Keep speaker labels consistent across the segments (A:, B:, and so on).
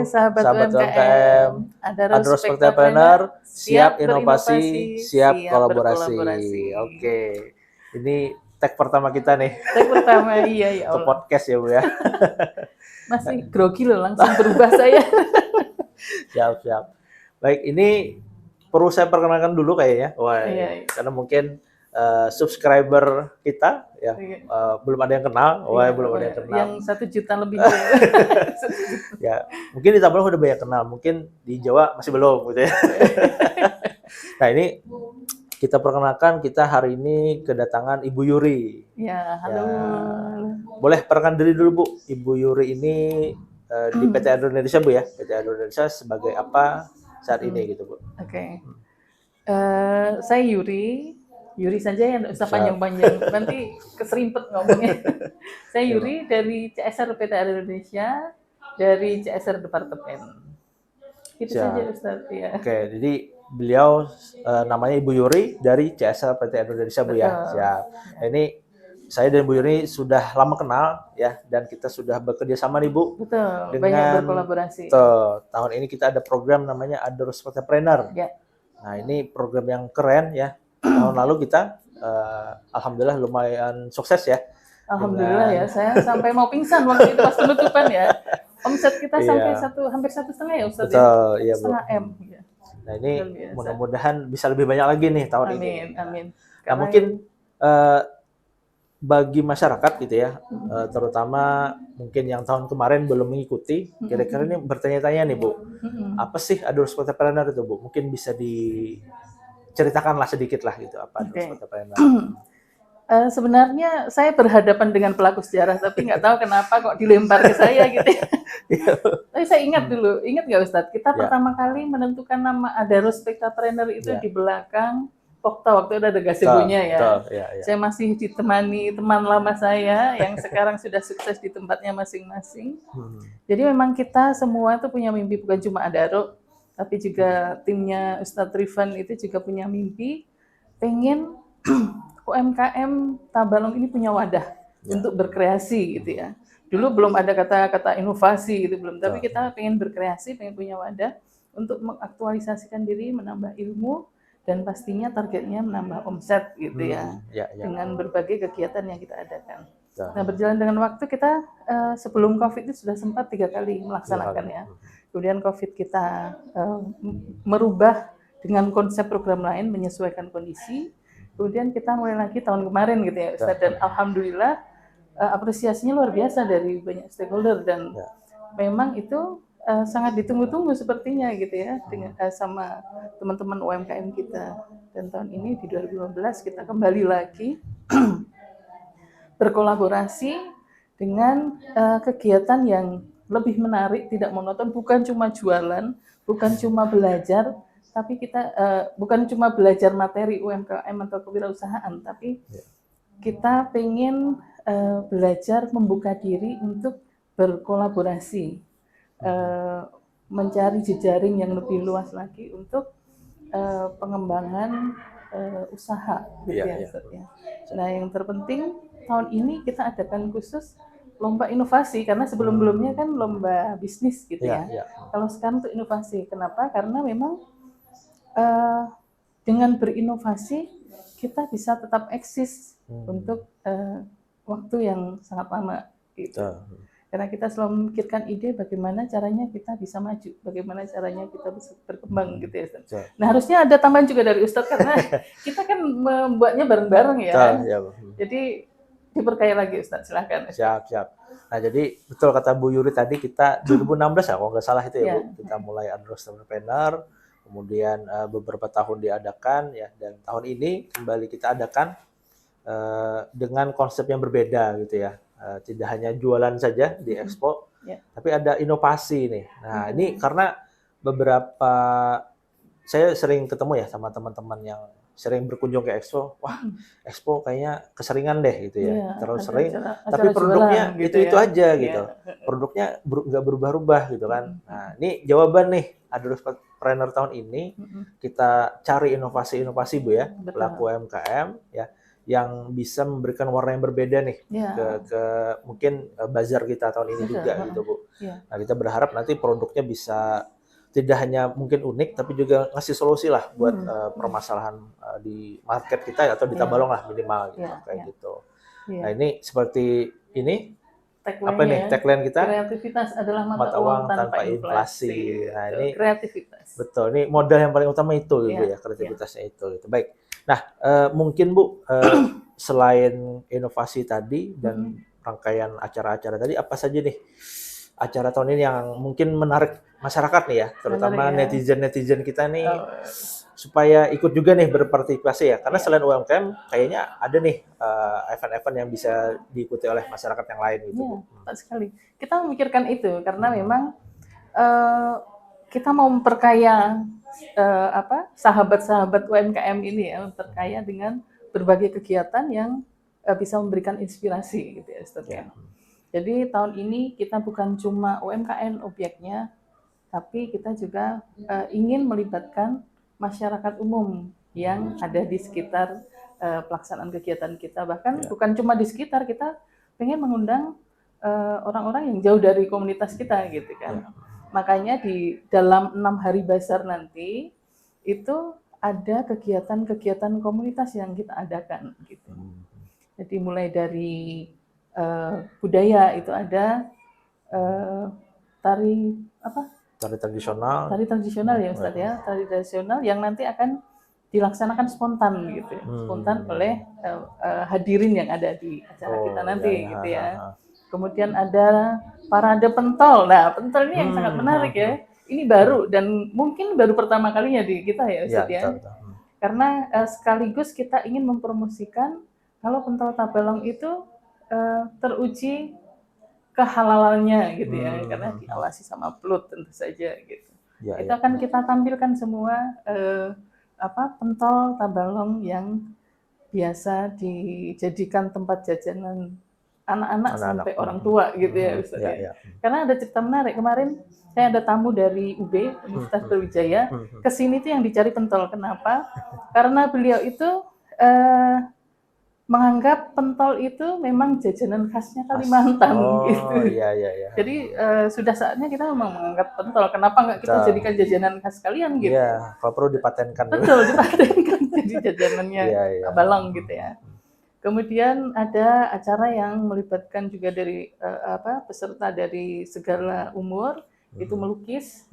A: sahabat
B: sahabat
A: UMKM.
B: UMKM.
A: Adaro
B: Adaro
A: Spektrapreneur,
B: Spektrapreneur, siap inovasi, siap
A: berkolaborasi.
B: kolaborasi. Oke, ini tag pertama kita nih
A: Tag pertama, iya ya
B: untuk
A: Allah.
B: podcast ya Bu ya.
A: Masih grogi loh, langsung berubah saya.
B: Siap. Baik, ini perlu saya perkenalkan dulu kayaknya. Wah,
A: Iya.
B: karena mungkin subscriber kita ya belum ada yang kenal. Wah, belum ada yang kenal.
A: Yang 1 juta lebih.
B: Ya, mungkin di Tabalong udah banyak kenal, mungkin di Jawa masih belum gitu ya. Nah, ini kita perkenalkan, kita hari ini kedatangan Ibu Yuri.
A: Ya, halo.
B: Boleh perkenalkan diri dulu Bu. Ibu Yuri ini di PT Adaro Indonesia Bu ya. PT Adaro Indonesia sebagai apa saat ini gitu Bu.
A: Oke. Saya Yuri saja ya, nggak usah panjang-panjang, nanti keserimpet ngomongnya. Saya Yuri dari CSR PT Adaro Indonesia, dari CSR Departemen. Itu saja Ustaz ya.
B: Oke, jadi beliau namanya Ibu Yuri dari CSR PT Adaro Indonesia Bu ya. Siap. Nah, ini saya dan Bu Yuri sudah lama kenal ya, dan kita sudah bekerja sama nih Bu.
A: Betul, banyak berkolaborasi.
B: Tahun ini kita ada program namanya Adaro Spektrapreneur.
A: Ya.
B: Nah, ini program yang keren ya. Tahun lalu kita alhamdulillah lumayan sukses ya.
A: Alhamdulillah ya, saya sampai mau pingsan waktu itu pas penutupan ya. Omset kita sampai hampir 1,5 ya Ustaz.
B: Betul, iya Bu.
A: 1,5 M.
B: Nah, ini mudah-mudahan bisa lebih banyak lagi nih tahun ini.
A: Amin.
B: Nah, mungkin bagi masyarakat gitu ya, terutama mungkin yang tahun kemarin belum mengikuti, kira-kira ini bertanya-tanya nih Bu, apa sih Adaro Spektrapreneur itu Bu? Mungkin bisa diceritakanlah sedikit lah gitu, apa Adaro Spektrapreneur.
A: Sebenarnya saya berhadapan dengan pelaku sejarah, tapi nggak tahu kenapa kok dilempar ke saya gitu ya. Tapi saya ingat dulu, ingat nggak Ustadz? Kita pertama kali menentukan nama Adaro Spektrapreneur itu di belakang Pokta, waktu itu ada gazebonya ya. Saya masih ditemani teman lama saya yang sekarang sudah sukses di tempatnya masing-masing. Jadi memang kita semua itu punya mimpi, bukan cuma Adaro, tapi juga timnya Ustadz Rifan itu juga punya mimpi, pengen UMKM Tabalong ini punya wadah untuk berkreasi gitu ya. Dulu belum ada kata-kata inovasi gitu belum, tapi kita pengen berkreasi, pengen punya wadah untuk mengaktualisasikan diri, menambah ilmu, dan pastinya targetnya menambah omset gitu ya, dengan berbagai kegiatan yang kita adakan. Nah, berjalan dengan waktu kita sebelum COVID itu sudah sempat 3 kali melaksanakan ya. Kemudian COVID kita merubah dengan konsep program lain menyesuaikan kondisi. Kemudian kita mulai lagi tahun kemarin gitu ya Ustaz, dan alhamdulillah apresiasinya luar biasa dari banyak stakeholder, dan memang itu sangat ditunggu-tunggu sepertinya gitu ya dengan sama teman-teman UMKM kita. Dan tahun ini di 2015 kita kembali lagi berkolaborasi dengan kegiatan yang lebih menarik, tidak monoton, bukan cuma jualan, bukan cuma belajar, tapi kita bukan cuma belajar materi UMKM atau kewirausahaan, tapi kita pengen belajar membuka diri untuk berkolaborasi, mencari jejaring yang lebih luas lagi untuk pengembangan usaha gitu ya. Nah, yang terpenting tahun ini kita adakan khusus lomba inovasi, karena sebelum-sebelumnya kan lomba bisnis gitu ya. Kalau sekarang tuh inovasi. Kenapa? Karena memang dengan berinovasi kita bisa tetap eksis untuk waktu yang sangat lama gitu. Karena kita selalu memikirkan ide bagaimana caranya kita bisa maju, bagaimana caranya kita bisa berkembang gitu ya Ustaz. Nah, harusnya ada tambahan juga dari Ustadz, karena kita kan membuatnya bareng-bareng ya. Jadi diperkaya lagi Ustadz, silahkan.
B: Siap. Nah, jadi betul kata Bu Yuri tadi, kita 2016 ya kalau nggak salah itu ya Bu, kita mulai Adaro Spektrapreneur, kemudian beberapa tahun diadakan ya, dan tahun ini kembali kita adakan dengan konsep yang berbeda gitu ya. Tidak hanya jualan saja di Expo, tapi ada inovasi nih. Nah, ini karena beberapa saya sering ketemu ya sama teman-teman yang sering berkunjung ke Expo. Wah, Expo kayaknya keseringan deh gitu ya. Terus sering, tapi produknya gitu itu aja gitu. Produknya nggak berubah-ubah gitu kan. Nah, ini jawaban nih Adaro Spektrapreneur tahun ini, kita cari inovasi-inovasi Bu ya, pelaku UMKM ya, yang bisa memberikan warna yang berbeda nih
A: Ya,
B: ke mungkin bazar kita tahun ini
A: betul.
B: juga gitu Bu.
A: Ya.
B: Nah kita berharap nanti produknya bisa tidak hanya mungkin unik tapi juga ngasih solusi lah buat permasalahan di market kita atau di Tabalong lah minimal gitu kayak gitu. Nah ini seperti ini apa nih tagline kita?
A: Kreativitas adalah mata uang tanpa inflasi.
B: Nah ini
A: kreativitas.
B: betul, ini modal yang paling utama itu Bu ya, kreativitasnya itu. Gitu. Baik. Nah mungkin Bu selain inovasi tadi dan rangkaian acara-acara tadi, apa saja nih acara tahun ini yang mungkin menarik masyarakat nih ya, terutama netizen kita nih supaya ikut juga nih berpartisipasi ya, karena selain UMKM kayaknya ada nih event-event yang bisa diikuti oleh masyarakat yang lain gitu.
A: Iya, tepat sekali. Kita memikirkan itu karena memang kita mau memperkaya sahabat-sahabat UMKM ini ya, memperkaya dengan berbagai kegiatan yang bisa memberikan inspirasi gitu ya, Ustaz ya. Jadi tahun ini kita bukan cuma UMKM objeknya, tapi kita juga ingin melibatkan masyarakat umum yang ada di sekitar pelaksanaan kegiatan kita. Bahkan bukan cuma di sekitar, kita pengen mengundang orang-orang yang jauh dari komunitas kita gitu kan. Makanya di dalam 6 hari bazar nanti itu ada kegiatan-kegiatan komunitas yang kita adakan gitu. Jadi mulai dari budaya itu ada tari tradisional ya Ustaz ya, tari tradisional yang nanti akan dilaksanakan spontan gitu ya. Spontan oleh hadirin yang ada di acara kita nanti gitu ya. Kemudian ada parade pentol. Nah, pentol ini yang sangat menarik ya. Ini baru dan mungkin baru pertama kalinya di kita ya Ustaz ya. Karena sekaligus kita ingin mempromosikan kalau pentol Tabalong itu teruji kehalalannya gitu ya, karena diawasi sama PLUT tentu saja gitu. Itu akan kita tampilkan semua pentol Tabalong yang biasa dijadikan tempat jajanan anak-anak sampai orang tua gitu ya Ustaz ya. Karena ada cerita menarik, kemarin saya ada tamu dari UB, Universitas Brawijaya, kesini tuh yang dicari pentol. Kenapa? Karena beliau itu menganggap pentol itu memang jajanan khasnya Kalimantan gitu. Jadi sudah saatnya kita memang menganggap pentol. Kenapa nggak kita jadikan jajanan khas kalian gitu?
B: Iya, kalau perlu dipatenkan.
A: Betul, dipatenkan jadi jajanannya Tabalong gitu ya. Kemudian ada acara yang melibatkan juga dari peserta dari segala umur, itu melukis.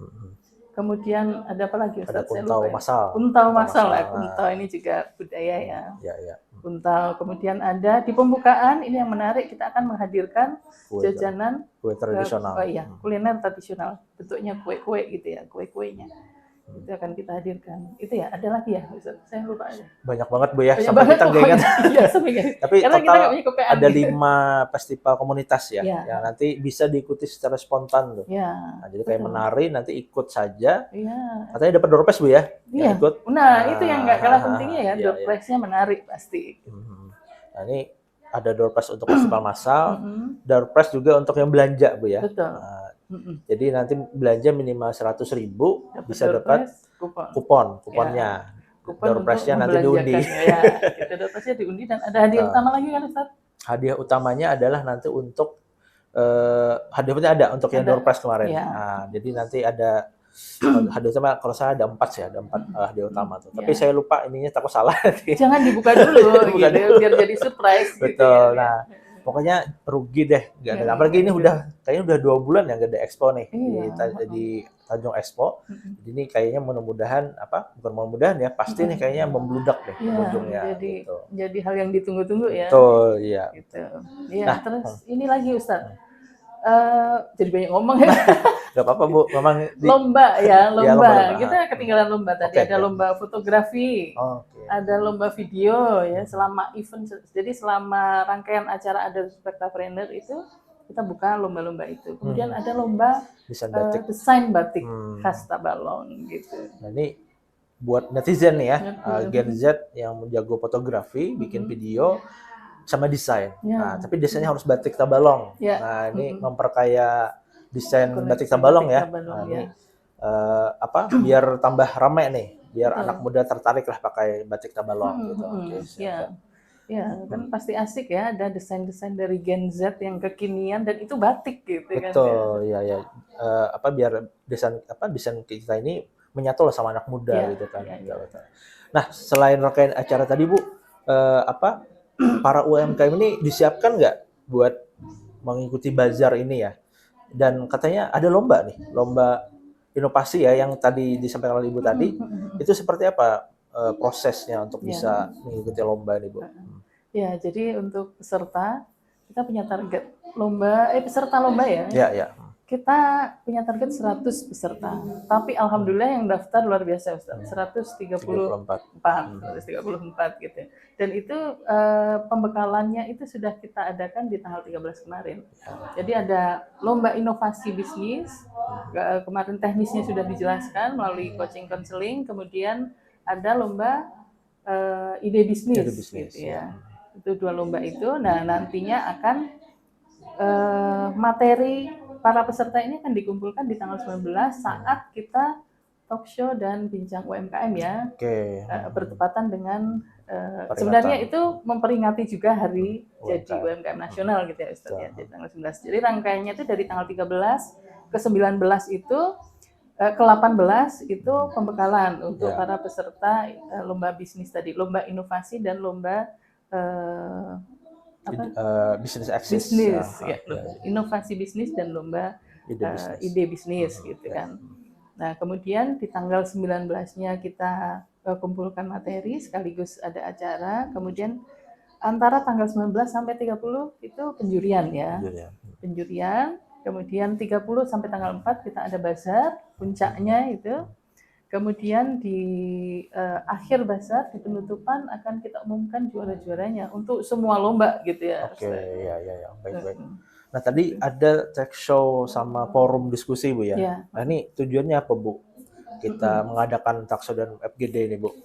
A: Kemudian ada apa lagi Ustaz? Kuntau masal. Kuntau ini juga budaya ya. Kuntau. Kemudian ada di pembukaan ini yang menarik, kita akan menghadirkan jajanan
B: kue tradisional.
A: Kuliner tradisional. Bentuknya kue-kue gitu ya, kue-kuenya. Itu akan kita hadirkan. Itu ya, ada lagi ya Ustaz? Saya lupa aja.
B: Banyak banget Bu ya, sampai kita nggak ingat. Tapi karena total ada 5 festival komunitas ya, yang nanti bisa diikuti secara spontan tuh. Nah, jadi kayak menari nanti ikut saja. Katanya dapat door prize Bu ya?
A: Ikut. Nah, itu yang nggak kalah pentingnya ya, door prize-nya menarik pasti.
B: Nah, ini ada door prize untuk festival massal, door prize juga untuk yang belanja Bu ya.
A: Betul.
B: Jadi nanti belanja minimal 100.000 bisa dapat kuponnya. Door prize-nya nanti diundi.
A: Door prize-nya diundi dan ada hadiah utama lagi kan Ustaz?
B: Hadiah utamanya adalah nanti untuk hadiahnya ada untuk yang door prize kemarin. Nah, jadi nanti ada hadiah utama, kalau saya ada 4 sih, ada 4 hadiah utama tuh. Tapi saya lupa ininya, takut salah.
A: Jangan dibuka dulu gitu, biar jadi surprise.
B: Betul. Gitu, ya. Nah, pokoknya rugi deh, nggak ada. Apalagi ini kayaknya udah 2 bulan ya nggak ada expo nih di Tanjung Expo. Jadi ini kayaknya mudah-mudahan bukan mudah-mudahan ya, pasti nih kayaknya membludak deh pengunjungnya.
A: Jadi hal yang ditunggu-tunggu ya.
B: Betul, iya.
A: Gitu. Nah, terus ini lagi Ustaz. Jadi banyak ngomong ya.
B: Gak apa-apa Bu, memang
A: lomba. Kita ketinggalan lomba tadi. Ada lomba fotografi, ada lomba video ya. Selama event, jadi selama rangkaian acara ada Spektaprener itu kita buka lomba-lomba itu. Kemudian ada lomba desain batik khas Tabalong gitu.
B: Nah ini buat netizen nih ya, Gen Z yang menjago fotografi, bikin video sama desain. Nah, tapi desainnya harus batik Tabalong. Nah, ini memperkaya desain batik Tabalong ya. Nah, ini biar tambah ramai nih, biar anak muda tertarik lah pakai batik Tabalong gitu.
A: Ya, kan pasti asik ya, ada desain-desain dari Gen Z yang kekinian dan itu batik gitu kan ya.
B: Betul, ya ya. Biar desain kita ini menyatu lah sama anak muda
A: Ya,
B: gitu kan.
A: ya,
B: Betul,
A: ya.
B: betul. Nah, selain rangkaian acara tadi Bu, para UMKM ini disiapkan nggak buat mengikuti bazar ini ya? Dan katanya ada lomba nih, lomba inovasi ya yang tadi disampaikan oleh Ibu tadi. Itu seperti apa prosesnya untuk
A: Ya.
B: bisa mengikuti lomba ini Bu?
A: Ya, jadi untuk peserta kita punya target peserta lomba ya.
B: Ya, ya.
A: Kita punya target 100 peserta. Tapi alhamdulillah yang daftar luar biasa Ustaz. 134 gitu. Dan itu pembekalannya itu sudah kita adakan di tanggal 13 kemarin. Jadi ada lomba inovasi bisnis. Kemarin teknisnya sudah dijelaskan melalui coaching counseling, kemudian ada lomba ide bisnis gitu ya. Itu 2 lomba itu. Nah, nantinya akan materi para peserta ini akan dikumpulkan di tanggal 19 saat kita talk show dan bincang UMKM ya. Bertepatan dengan sebenarnya itu memperingati juga hari jadi UMKM nasional gitu ya Ustaz ya, di tanggal 19. Jadi rangkaiannya itu dari tanggal 13 ke 19 itu ke 18 itu pembekalan untuk para peserta lomba bisnis tadi, lomba inovasi dan lomba
B: bisnis eksis.
A: Inovasi bisnis dan lomba ide bisnis gitu kan. Nah, kemudian di tanggal 19-nya kita kumpulkan materi sekaligus ada acara, kemudian antara tanggal 19 sampai 30 itu penjurian ya. Penjurian, kemudian 30 sampai tanggal 4 kita ada bazar, puncaknya itu. Kemudian di akhir bazar, di penutupan akan kita umumkan juara-juaranya untuk semua lomba gitu ya.
B: Oke, ya, baik. Nah, tadi ada talk show sama forum diskusi Bu ya. Nah, ini tujuannya apa Bu? Kita mengadakan talk show dan FGD ini Bu.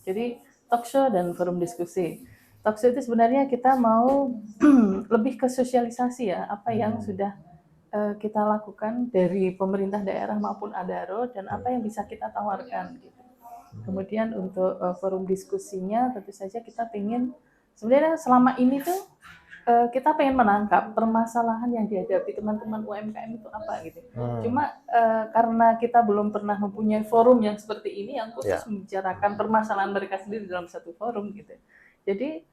A: Jadi talk show dan forum diskusi. Talk show itu sebenarnya kita mau lebih ke sosialisasi ya, apa yang sudah kita lakukan dari pemerintah daerah maupun Adaro dan apa yang bisa kita tawarkan gitu. Kemudian untuk forum diskusinya tentu saja kita ingin sebenarnya selama ini tuh kita pengen menangkap permasalahan yang dihadapi teman-teman UMKM itu apa gitu. Cuma karena kita belum pernah mempunyai forum yang seperti ini yang khusus membicarakan permasalahan mereka sendiri dalam satu forum gitu. Jadi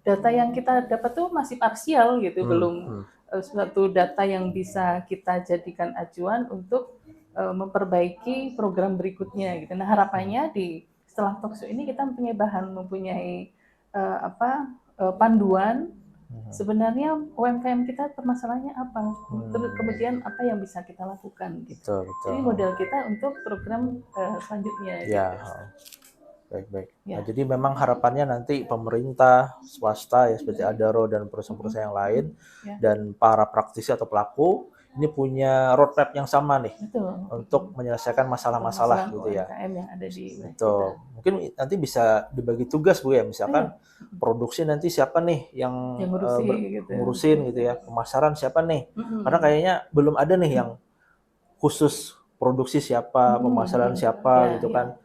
A: data yang kita dapat tuh masih parsial gitu, belum suatu data yang bisa kita jadikan acuan untuk memperbaiki program berikutnya gitu. Nah, harapannya setelah talkshow ini kita mempunyai panduan sebenarnya UMKM kita permasalahannya apa, terus kemudian apa yang bisa kita lakukan gitu.
B: Betul.
A: Jadi modal kita untuk program selanjutnya.
B: Ya. Gitu. Baik. Nah, jadi memang harapannya nanti pemerintah, swasta ya seperti Adaro dan perusahaan-perusahaan yang lain dan para praktisi atau pelaku ini punya roadmap yang sama nih untuk menyelesaikan masalah-masalah gitu ya.
A: Yang ada di
B: betul. Mungkin nanti bisa dibagi tugas Bu ya, misalkan produksi nanti siapa nih yang ngurusin gitu ya, pemasaran siapa nih, karena kayaknya belum ada nih yang khusus produksi siapa, pemasaran siapa gitu kan,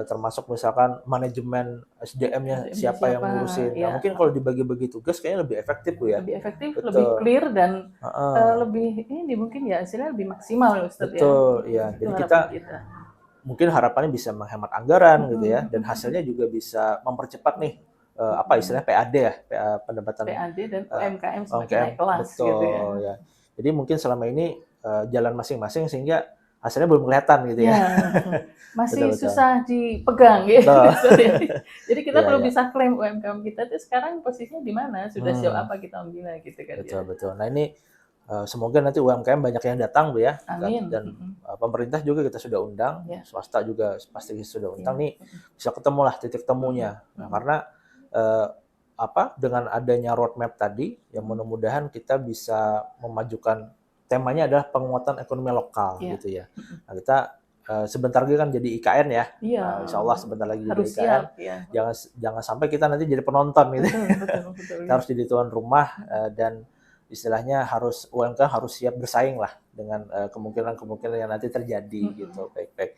B: termasuk misalkan manajemen SDM-nya siapa yang ngurusin. Nah, mungkin kalau dibagi-bagi tugas kayaknya lebih efektif Bu ya.
A: Lebih efektif, lebih clear dan lebih ini mungkin ya hasilnya lebih maksimal Ustaz ya.
B: Betul, ya. Jadi kita mungkin harapannya bisa menghemat anggaran gitu ya, dan hasilnya juga bisa mempercepat nih istilahnya PAD ya, pendapatan
A: PAD dan UMKM semakin naik kelas gitu ya.
B: Jadi mungkin selama ini jalan masing-masing sehingga hasilnya belum kelihatan gitu ya.
A: Masih betul. Susah dipegang gitu. Jadi kita perlu bisa klaim UMKM kita itu sekarang posisinya di mana, sudah sejauh apa kita membina gitu kan.
B: Betul. Nah, ini semoga nanti UMKM banyak yang datang Bu ya.
A: Amin.
B: Dan pemerintah juga kita sudah undang, swasta juga pasti sudah undang nih, bisa ketemu lah titik temunya. Nah, karena dengan adanya roadmap tadi yang mudah-mudahan kita bisa memajukan, temanya adalah penguatan ekonomi lokal gitu ya. Nah, kita sebentar lagi kan jadi IKN ya. Insya Allah sebentar lagi
A: harus
B: jadi IKN.
A: Siap,
B: jangan sampai kita nanti jadi penonton gitu.
A: Betul.
B: Kita harus jadi tuan rumah dan istilahnya UMKM harus siap bersaing lah dengan kemungkinan yang nanti terjadi gitu. Baik.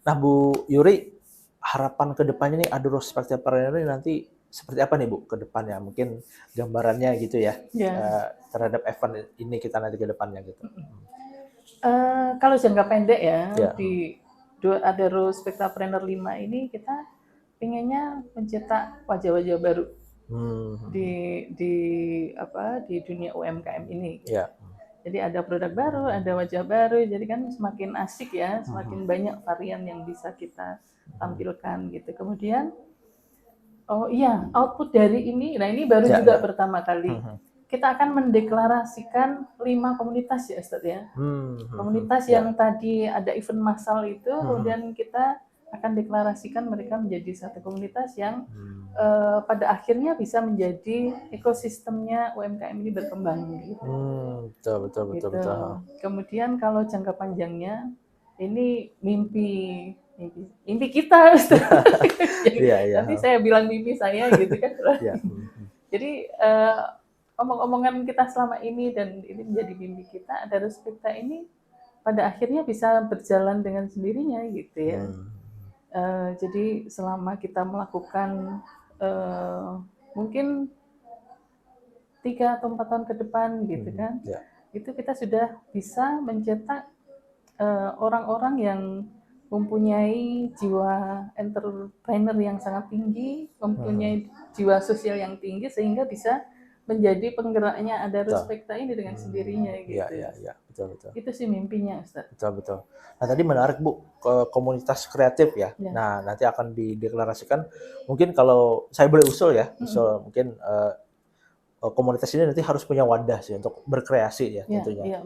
B: Nah, Bu Yuri, harapan kedepannya nih Adaro Spectapreneur ini nanti seperti apa nih Bu ke depannya? Mungkin gambarannya gitu ya, terhadap event ini kita nanti ke depannya gitu.
A: Kalau jangka pendek ya,
B: Ya.
A: di Adaro Spectrapreneur 5 ini kita pengennya mencetak wajah-wajah baru di dunia UMKM ini. Gitu.
B: Ya.
A: Jadi ada produk baru, ada wajah baru, jadi kan semakin asik ya, semakin banyak varian yang bisa kita tampilkan gitu. Kemudian, output dari ini, nah ini baru juga pertama kali. Kita akan mendeklarasikan 5 komunitas ya Ustadz ya. Komunitas yang tadi ada event massal itu, kemudian kita akan deklarasikan mereka menjadi satu komunitas yang pada akhirnya bisa menjadi ekosistemnya UMKM ini berkembang gitu.
B: Betul.
A: Kemudian kalau jangka panjangnya ini mimpi kita. Nanti saya bilang mimpi saya gitu kan. Jadi omong-omongan kita selama ini dan ini menjadi mimpi kita, Adaro Spectra ini pada akhirnya bisa berjalan dengan sendirinya gitu ya. Jadi selama kita melakukan mungkin 3 atau 4 tahun ke depan gitu kan, itu kita sudah bisa mencetak orang-orang yang mempunyai jiwa entrepreneur yang sangat tinggi, mempunyai jiwa sosial yang tinggi sehingga bisa menjadi penggeraknya Adaro Spectra ini dengan sendirinya gitu.
B: Iya, betul.
A: Itu sih mimpinya, Ustaz.
B: Betul. Nah, tadi menarik Bu, ke komunitas kreatif ya. Nah, nanti akan dideklarasikan. Mungkin kalau saya boleh usul mungkin komunitas ini nanti harus punya wadah sih untuk berkreasi ya tentunya.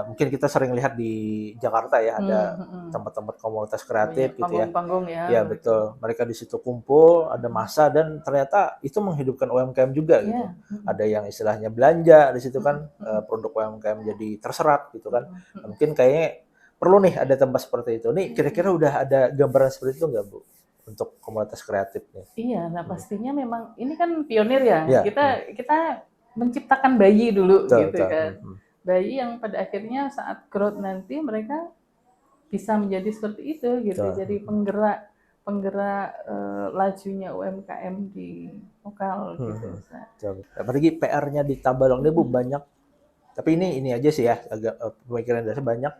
B: Mungkin kita sering lihat di Jakarta ya ada tempat-tempat komunitas kreatif gitu ya.
A: Panggung-panggung ya.
B: Iya betul. Mereka di situ kumpul, ada masa dan ternyata itu menghidupkan UMKM juga gitu. Ada yang istilahnya belanja di situ kan produk UMKM jadi terserap gitu kan. Nah, mungkin kayaknya perlu nih ada tempat seperti itu. Nih kira-kira udah ada gambaran seperti itu nggak Bu? Untuk komunitas kreatif nih.
A: Iya, nah pastinya memang ini kan pionir ya. Kita menciptakan bayi dulu gitu kan. Bayi yang pada akhirnya saat growth nanti mereka bisa menjadi seperti itu gitu. Jadi penggerak lajunya UMKM di lokal gitu.
B: Apalagi PR-nya di Tabalong ini Bu banyak. Tapi ini aja sih ya agak pemikiran dasar banyak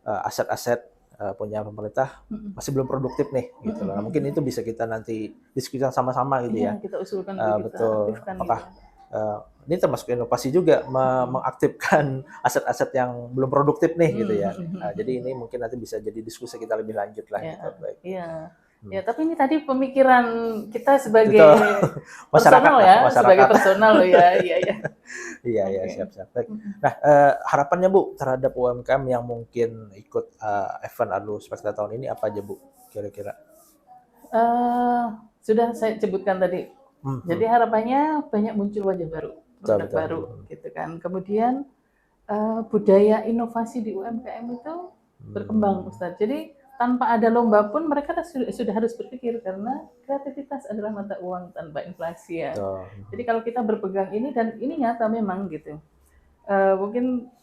B: aset-aset punya pemerintah masih belum produktif nih gitu loh. Nah, mungkin itu bisa kita nanti diskusikan sama-sama gitu ya.
A: Kita usulkan
B: betul. Apakah ini termasuk inovasi juga mengaktifkan aset-aset yang belum produktif nih gitu ya. Nah, jadi ini mungkin nanti bisa jadi diskusi kita lebih lanjut lah gitu. Baik.
A: Iya. Ya, tapi ini tadi pemikiran kita sebagai personal ya, sebagai personal loh ya.
B: Iya, siap. Nah, harapannya Bu terhadap UMKM yang mungkin ikut event Adaro Spectra tahun ini apa aja Bu kira-kira?
A: Sudah saya sebutkan tadi. Jadi harapannya banyak muncul wajah baru, produk baru gitu kan. Kemudian budaya inovasi di UMKM itu berkembang Ustaz. Jadi tanpa ada lomba pun mereka sudah harus berpikir karena kreativitas adalah mata uang tanpa inflasi ya. Jadi kalau kita berpegang ini dan ini nyata memang gitu. Mungkin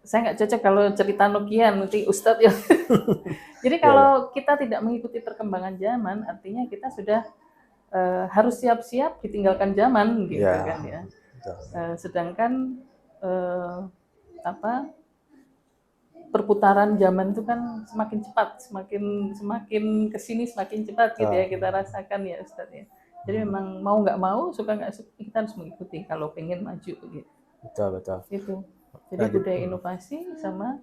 A: saya nggak cocok kalau cerita Nokia nanti Ustadz ya. Jadi kalau kita tidak mengikuti perkembangan zaman, artinya kita sudah harus siap-siap ditinggalkan zaman gitu kan ya. Sedangkan perputaran zaman itu kan semakin cepat, semakin kesini semakin cepat gitu ya kita rasakan ya Ustadz ya. Jadi memang mau nggak mau, suka nggak suka kita harus mengikuti kalau pengen maju gitu.
B: Betul.
A: Itu. Jadi budaya inovasi sama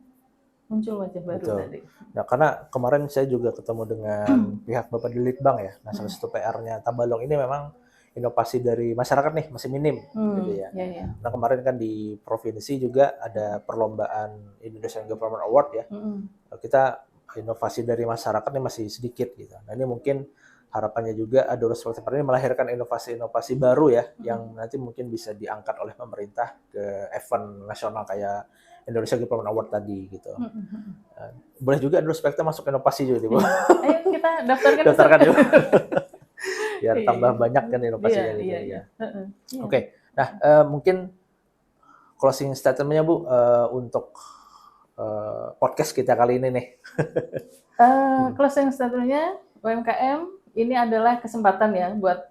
A: muncul wajah baru tadi.
B: Nah, karena kemarin saya juga ketemu dengan pihak Bapak di Litbang ya. Nah, salah satu PR-nya Tabalong ini memang inovasi dari masyarakat nih masih minim gitu ya. Nah kemarin kan di provinsi juga ada perlombaan Indonesian Government Award ya. Kita inovasi dari masyarakat ini masih sedikit gitu. Nah ini mungkin harapannya juga Adaro Spectra ini melahirkan inovasi-inovasi baru ya yang nanti mungkin bisa diangkat oleh pemerintah ke event nasional kayak Indonesia Government Award tadi gitu. Boleh juga Adaro Spectra masuk inovasi juga Bu.
A: Ayo kita
B: daftarkan juga. Biar tambah banyak kan inovasinya gitu ya. Oke. Nah, mungkin closing statement-nya Bu untuk podcast kita kali ini nih.
A: Closing statement-nya UMKM ini adalah kesempatan ya buat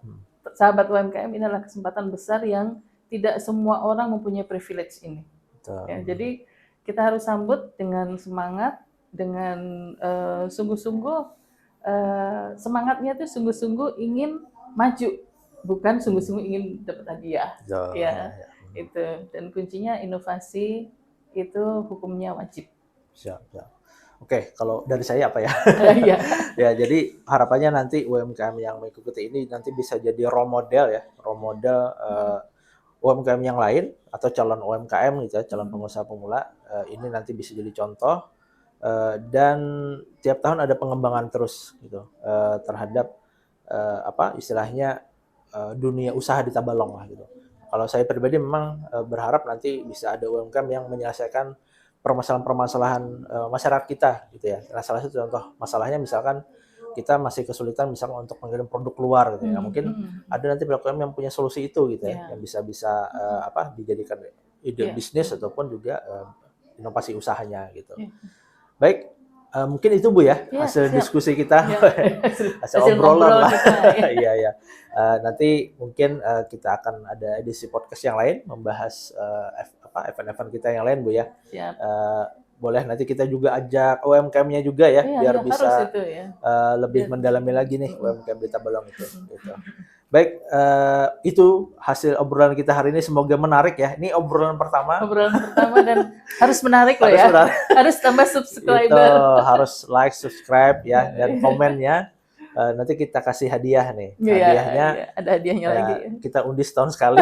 A: sahabat UMKM ini adalah kesempatan besar yang tidak semua orang mempunyai privilege ini.
B: Betul.
A: Ya, jadi kita harus sambut dengan semangat, dengan sungguh-sungguh, semangatnya itu sungguh-sungguh ingin maju, bukan sungguh-sungguh ingin dapat hadiah.
B: Betul.
A: Ya, itu. Dan kuncinya inovasi itu hukumnya wajib.
B: Siap. Oke, kalau dari saya apa ya?
A: Iya.
B: Ya, jadi harapannya nanti UMKM yang mengikuti ini nanti bisa jadi role model ya, role model UMKM yang lain atau calon UMKM gitu ya, calon pengusaha pemula. Ini nanti bisa jadi contoh dan tiap tahun ada pengembangan terus gitu terhadap istilahnya dunia usaha di Tabalong lah gitu. Kalau saya pribadi memang berharap nanti bisa ada UMKM yang menyelesaikan permasalahan-permasalahan masyarakat kita gitu ya. Nah, salah satu contoh masalahnya misalkan kita masih kesulitan misalkan untuk mengirim produk keluar gitu ya. Mungkin ada nanti UMKM yang punya solusi itu gitu ya, yang bisa dijadikan ide bisnis ataupun juga inovasi usahanya gitu. Baik, mungkin itu Bu ya hasil diskusi kita, hasil obrolan lah. Iya. Nanti mungkin kita akan ada edisi podcast yang lain membahas event-event kita yang lain Bu ya. Boleh nanti kita juga ajak UMKM-nya juga ya, biar bisa lebih mendalami lagi nih UMKM di Tabalong itu. Gitu. Baik, itu hasil obrolan kita hari ini. Semoga menarik ya. Ini obrolan pertama.
A: Dan harus menarik loh ya. Harus tambah subscriber.
B: Itu, harus like, subscribe ya, dan komennya. Nanti kita kasih hadiah nih. Hadiahnya.
A: Ada hadiahnya lagi.
B: Kita undi setahun sekali.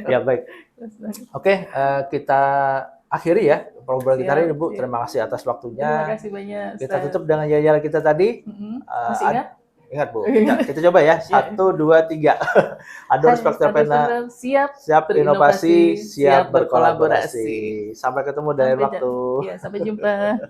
B: Ya baik. Oke, kita akhiri ya obrolan kita hari ini Bu. Terima kasih atas waktunya.
A: Terima kasih banyak.
B: Kita tutup dengan yel-yel kita tadi.
A: Masih ingat?
B: Ingat Bu, kita coba ya. 1, 2, 3. Adorus Factorpreneur siap inovasi, siap berkolaborasi. Sampai ketemu dari waktu.
A: Sampai jumpa.